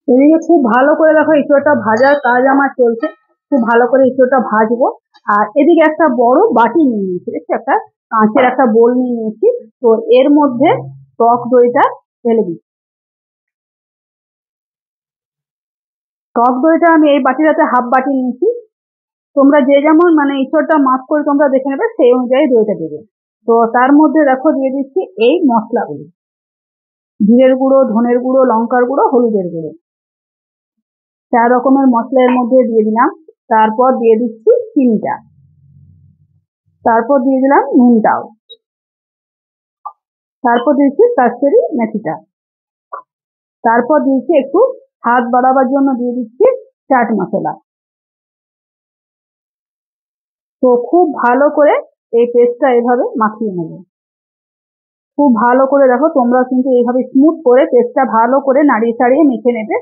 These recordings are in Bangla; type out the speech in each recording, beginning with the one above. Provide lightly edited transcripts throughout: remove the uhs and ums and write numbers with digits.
এদিকে খুব ভালো করে দেখো এঁচোড়টা ভাজার কাজ আমার চলছে। খুব ভালো করে এঁচোড়টা ভাজবো। আর এদিকে একটা বড় বাটি নিয়ে নিয়েছি, দেখছি একটা কাঁচের একটা বোল নিয়ে নিয়েছি। তো এর মধ্যে টক দইটা ঢেলে দিচ্ছি। টক দইটা আমি এই বাটিটাতে হাফ বাটি নিয়েছি। তোমরা যে যেমন মানে এঁচোড়টা মাপ করে তোমরা দেখে নেবে সেই অনুযায়ী দইটা দেবে। তো তার মধ্যে দেখো দিয়ে দিচ্ছি এই মশলাগুলো: জিরের গুঁড়ো, ধনের গুঁড়ো, লঙ্কার গুঁড়ো, হলুদের গুঁড়ো। 4 রকমের মশলা এর মধ্যে দিয়ে দিলাম। তারপর দিয়ে দিচ্ছি চিনিটা। তারপর দিয়ে দিলাম নুনটাও। তারপর দিয়েছি কাশ্মীরি মেথিটা। তারপর দিয়েছি একটু স্বাদ বাড়াবার জন্য দিয়ে দিচ্ছি চাট মশলা। তো খুব ভালো করে এই পেস্টটা এভাবে মাখিয়ে নেব। খুব ভালো করে দেখো তোমরা কিন্তু এইভাবে স্মুথ করে পেস্টটা ভালো করে নাড়িয়ে চাড়িয়ে মেখে নেবে।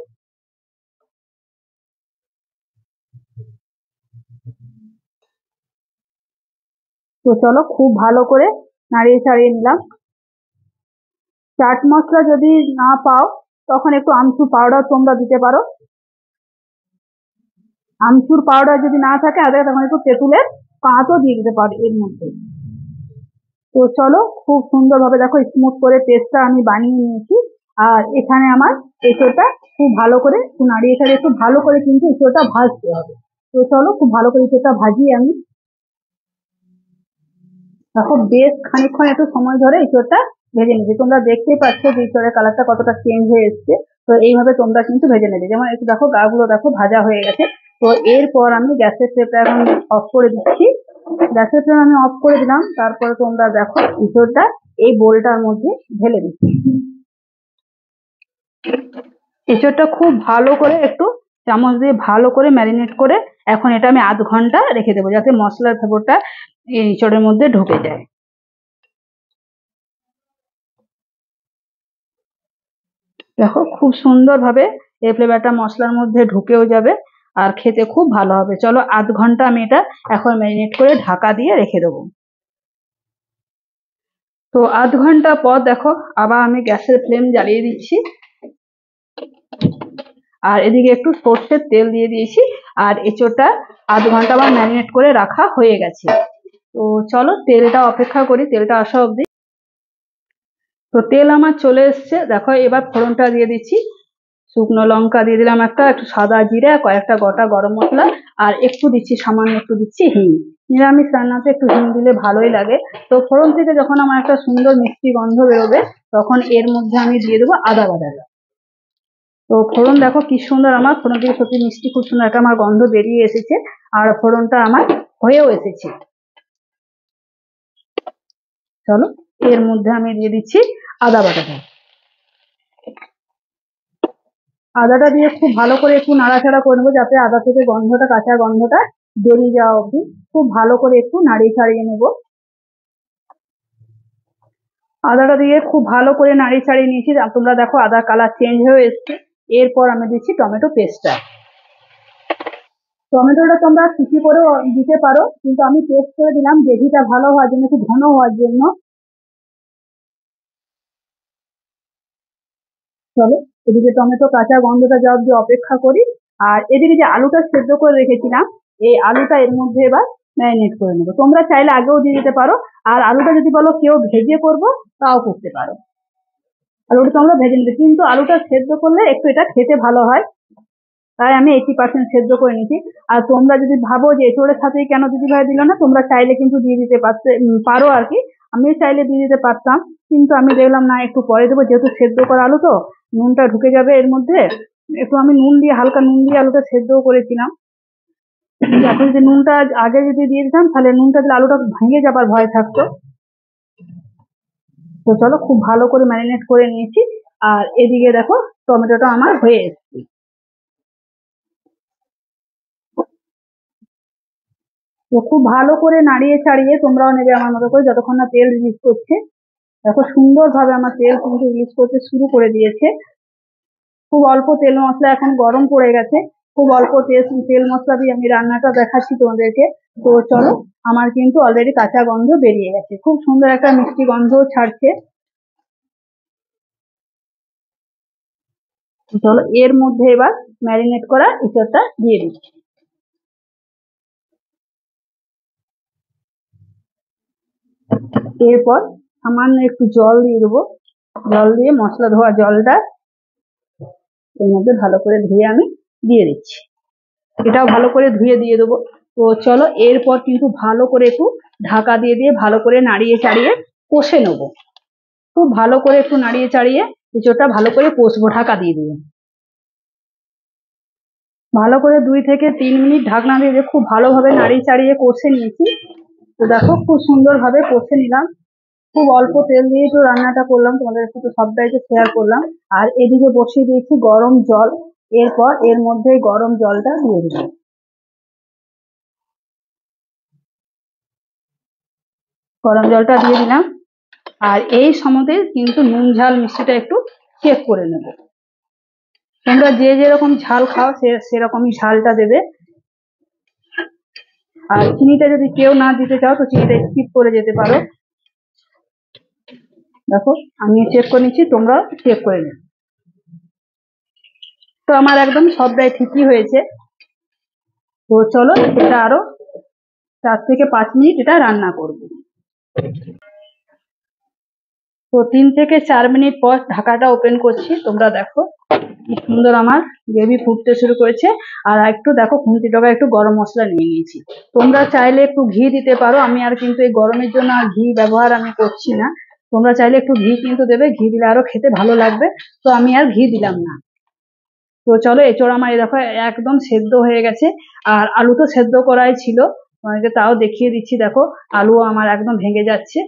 তো চলো খুব ভালো করে নাড়িয়ে চাড়িয়ে নিলাম। চাট মশলা যদি না পাও তখন একটু আমচুর পাউডার তোমরা দিতে পারো। আমচুর পাউডার যদি না থাকে হাতে তখন একটু তেঁতুলের পাতও দিয়ে দিতে পারো এর মধ্যে। তো চলো খুব সুন্দরভাবে দেখো স্মুথ করে পেস্টটা আমি বানিয়ে নিয়েছি। আর এখানে আমার এঁচোড়টা খুব ভালো করে একটু নাড়িয়ে চাড়িয়ে একটু ভালো করে কিন্তু এঁচোড়টা ভাজতে হবে। তো চলো খুব ভালো করে এঁচোড়টা ভাজিয়ে আমি দেখো বেশ খানিকক্ষণ একটু সময় ধরে এঁচোড়টা ভেজে নিচ্ছি। তোমরা দেখতেই পাচ্ছ যে এঁচোড়ের কালারটা কতটা চেঞ্জ হয়ে এসছে। তো এইভাবে তোমরা কিন্তু ভেজে নেবে। যেমন একটু দেখো গাগুলো দেখো ভাজা হয়ে গেছে। তো এরপর আমি গ্যাসের ফ্লেমটা এখন অফ করে দিচ্ছি। গ্যাসের ফ্লেম আমি অফ করে দিলাম। তারপরে তোমরা দেখো এঁচোড়টা এই বোলটার মধ্যে ঢেলে দিচ্ছি। এঁচোড়টা খুব ভালো করে একটু চামচ দিয়ে ভালো করে ম্যারিনেট করে এখন এটা আমি আধ ঘন্টা রেখে দেবো, যাতে মশলার ফ্লেভারটা এই এঁচোড়ের মধ্যে ঢুকে যায়। দেখো খুব সুন্দরভাবে এই ফ্লেভারটা মশলার মধ্যে ঢুকেও যাবে আর খেতে খুব ভালো হবে। চলো আধ ঘন্টা আমি এটা এখন ম্যারিনেট করে ঢাকা দিয়ে রেখে দেবো। তো আধ ঘন্টা পর দেখো আবার আমি গ্যাসের ফ্লেম জ্বালিয়ে দিচ্ছি। আর এদিকে একটু সর্ষের তেল দিয়ে দিয়েছি। আর এঁচোড়টা আধ ঘন্টা আবার ম্যারিনেট করে রাখা হয়ে গেছে। তো চলো তেলটা অপেক্ষা করি, তেলটা আসা অবধি। তো তেল আমার চলে এসছে, দেখো এবার ফোড়নটা দিয়ে দিচ্ছি। শুকনো লঙ্কা দিয়ে দিলাম একটা, একটু সাদা জিরা, কয়েকটা গোটা গরম মশলা, আর একটু দিচ্ছি সামান্য একটু দিচ্ছি হিং। নিরামিষ রান্নাতে একটু হিং দিলে ভালোই লাগে। তো ফোড়ন থেকে যখন আমার একটা সুন্দর মিষ্টি গন্ধ বেরোবে তখন এর মধ্যে আমি দিয়ে দেবো আদা বাটাটা। তো ফোড়ন দেখো কি সুন্দর, আমার ফোড়ন থেকে সত্যি মিষ্টি খুব সুন্দর একটা আমার গন্ধ বেরিয়ে এসেছে। আর ফোড়নটা আমার হয়েও এসেছে। চলো এর মধ্যে আমি দিয়ে দিচ্ছি আদা বাটাটা। আদাটা দিয়ে খুব ভালো করে একটু নাড়াচাড়া করে নেবো, যাতে আদা থেকে গন্ধটা কাঁচা গন্ধটা বেরিয়ে যাওয়া অবধি খুব ভালো করে একটু নাড়িয়ে ছাড়িয়ে নেবো। আদাটা দিয়ে খুব ভালো করে নাড়িয়ে ছাড়িয়ে নিয়েছি। তোমরা দেখো আদার কালার চেঞ্জ হয়ে এসছে। এরপর আমি দিচ্ছি টমেটো পেস্টটা। টমেটোটা তোমরা কুচি করেও দিতে পারো, কিন্তু আমি পেস্ট করে দিলাম গ্রেভিটা ভালো হওয়ার জন্য, একটু ঘন হওয়ার জন্য। চলো এদিকে টমেটো কাঁচা গন্ধটা যাওয়া অব্দি অপেক্ষা করি। আর এদিকে যে আলুটা সেদ্ধ করে রেখেছিলাম এই আলুটা এর মধ্যে এবার ম্যারিনেট করে নেবো। তোমরা চাইলে আগেও দিয়ে দিতে পারো। আর আলুটা যদি বলো কেউ ভেজে করবো তাও করতে পারো। আলুটা তোমরা ভেজে নেবে, কিন্তু আলুটা সেদ্ধ করলে একটু এটা খেতে ভালো হয়। তাই আমি 80% সেদ্ধ করে নিচ্ছি। আর তোমরা যদি ভাবো যে এঁচোড়ের সাথেই কেন দিদিভাই দিল না, তোমরা চাইলে কিন্তু দিয়ে দিতে পারো আর কি। আমি চাইলে দিয়ে দিতে পারতাম, কিন্তু আমি দেখলাম না একটু পরে দেবো, যেহেতু সেদ্ধ করা আলু তো নুনটা ঢুকে যাবে এর মধ্যে। একটু আমি নুন দিয়ে হালকা নুন দিয়ে আলুটা সেদ্ধও করেছিলাম। এখন যদি নুনটা আগে যদি দিয়ে দিতাম তাহলে নুনটা দিলে আলুটা ভেঙে যাবার ভয় থাকতো। তো চলো খুব ভালো করে ম্যারিনেট করে নিয়েছি। আর এদিকে দেখো টমেটোটা আমার হয়ে এসছে। তো খুব ভালো করে নাড়িয়ে ছাড়িয়ে তোমরাও নেবে আমার মতো করে, যতক্ষণ না তেল রিলিজ করছে। দেখো সুন্দরভাবে আমার তেল কিন্তু রিলিজ করতে শুরু করে দিয়েছে। খুব অল্প তেল মশলা এখন গরম পড়ে গেছে। খুব অল্প তেল তেল মশলা দিয়ে আমি রান্নাটা দেখাচ্ছি তোমাদেরকে। তো চলো আমার কিন্তু অলরেডি কাঁচা গন্ধ বেরিয়ে গেছে, খুব সুন্দর একটা মিষ্টি গন্ধ ছাড়ছে। চলো এর মধ্যে এবার ম্যারিনেট করা এঁচোড়টা দিয়ে দিচ্ছি। এরপর সামান্য একটু জল দিয়ে দেবো, জল দিয়ে মশলা ধোয়া জলটা এর মধ্যে ভালো করে ধুয়ে আমি দিয়ে দিচ্ছি। এটাও ভালো করে ধুয়ে দিয়ে দেবো। তো চলো এরপর কিন্তু ভালো করে একটু ঢাকা দিয়ে দিয়ে ভালো করে নাড়িয়ে চাড়িয়ে কষে নেবো। খুব ভালো করে একটু নাড়িয়ে চাড়িয়ে এঁচোড়টা ভালো করে কষবো ঢাকা দিয়ে দিয়ে। ভালো করে 2 থেকে 3 মিনিট ঢাকনা দিয়ে দিয়ে খুব ভালোভাবে নাড়িয়ে চাড়িয়ে কষে নিয়েছি। তো দেখো খুব সুন্দরভাবে কষে নিলাম। খুব অল্প তেল দিয়ে তো রান্নাটা করলাম, তোমাদের সাথে সবটাই তো শেয়ার করলাম। আর এদিকে বসিয়ে দিয়েছি গরম জল। এরপর এর মধ্যে গরম জলটা দিয়ে দিলাম। গরম জলটা দিয়ে দিলাম। আর এই সময়তে কিন্তু নুন ঝাল মিষ্টিটা একটু চেক করে নেব। তোমরা যে যেরকম ঝাল খাও সেরকমই ঝালটা দেবে। আর চিনিটা যদি কেউ না দিতে চাও তো চিনিটা স্কিপ করে যেতে পারো। দেখো আমি চেক করে নিচ্ছি, তোমরা চেক করে নেবে। তো আমার একদম সবটাই ঠিকই হয়েছে। তো চলো এটা আরো 4 থেকে 5 মিনিট এটা রান্না করব। তো 3 থেকে 4 মিনিট পর ঢাকাটা ওপেন করছি। তোমরা দেখো কি সুন্দর আমার গ্রেভি ফুটতে শুরু করেছে। আর একটু দেখো খুন্তি ডগায় একটু গরম মশলা নিয়ে নিয়েছি। তোমরা চাইলে একটু ঘি দিতে পারো, আমি আর কিন্তু এই গরমের জন্য আর ঘি ব্যবহার আমি করছি না। তোমরা চাইলে একটু ঘি কিন্তু দেবে, ঘি দিলে আরো খেতে ভালো লাগবে। তো আমি আর ঘি দিলাম না। তো চলো এঁচোড় আমার এই দেখো একদম সেদ্ধ হয়ে গেছে। আর আলু তো সেদ্ধ করাই ছিল, তোমাদেরকে তাও দেখিয়ে দিচ্ছি। দেখো আলু আমার একদম ভেঙে যাচ্ছে।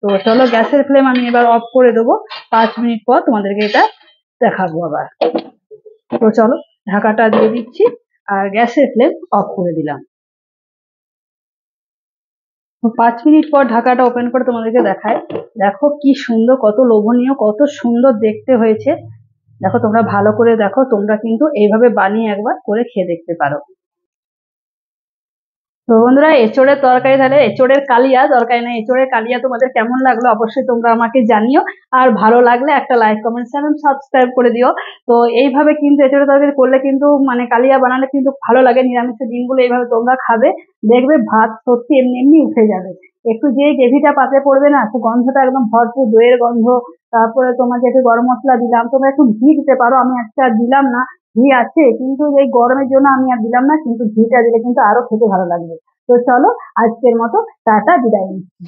তো চলো গ্যাসের ফ্লেম আমি এবার অফ করে দেবো। 5 মিনিট পর তোমাদেরকে এটা দেখাবো আবার। তো চলো ঢাকাটা দিয়ে দিচ্ছি আর গ্যাসের ফ্লেম অফ করে দিলাম। তো 5 মিনিট পর ঢাকাটা ওপেন করে তোমাদেরকে দেখায়। দেখো কি সুন্দর, কত লোভনীয়, কত সুন্দর দেখতে হয়েছে। দেখো তোমরা ভালো করে দেখো, তোমরা কিন্তু এইভাবে বানিয়ে একবার করে খেয়ে দেখতে পারো। তো বন্ধুরা এঁচোড়ের তরকারি, তাহলে এঁচোড়ের কালিয়া তরকারি না এঁচোড়ের কালিয়া তোমাদের কেমন লাগলো অবশ্যই তোমরা আমাকে জানিও। আর ভালো লাগলে একটা লাইক কমেন্ট চ্যানেল সাবস্ক্রাইব করে দিও। তো এইভাবে কিন্তু এঁচোড়ের তরকারি করলে কিন্তু মানে কালিয়া বানালে কিন্তু ভালো লাগে। নিরামিষের দিনগুলো এইভাবে তোমরা খাবে, দেখবে ভাত সত্যি এমনি এমনি উঠে যাবে। একটু যে গ্রেভিটা পাতে পড়বে না, তো গন্ধটা একদম ভরপুর দইয়ের গন্ধ। তারপরে তোমার যেহেতু গরম মশলা দিলাম, তোমরা একটু ঘি দিতে পারো, আমি আজকে আর দিলাম না। ঘি আছে কিন্তু এই গরমের জন্য আমি আর দিলাম না, কিন্তু ঘিটা দিলে কিন্তু আরো খেতে ভালো লাগবে। তো চলো আজকের মতো টাটা, বিদায় নিচ্ছি।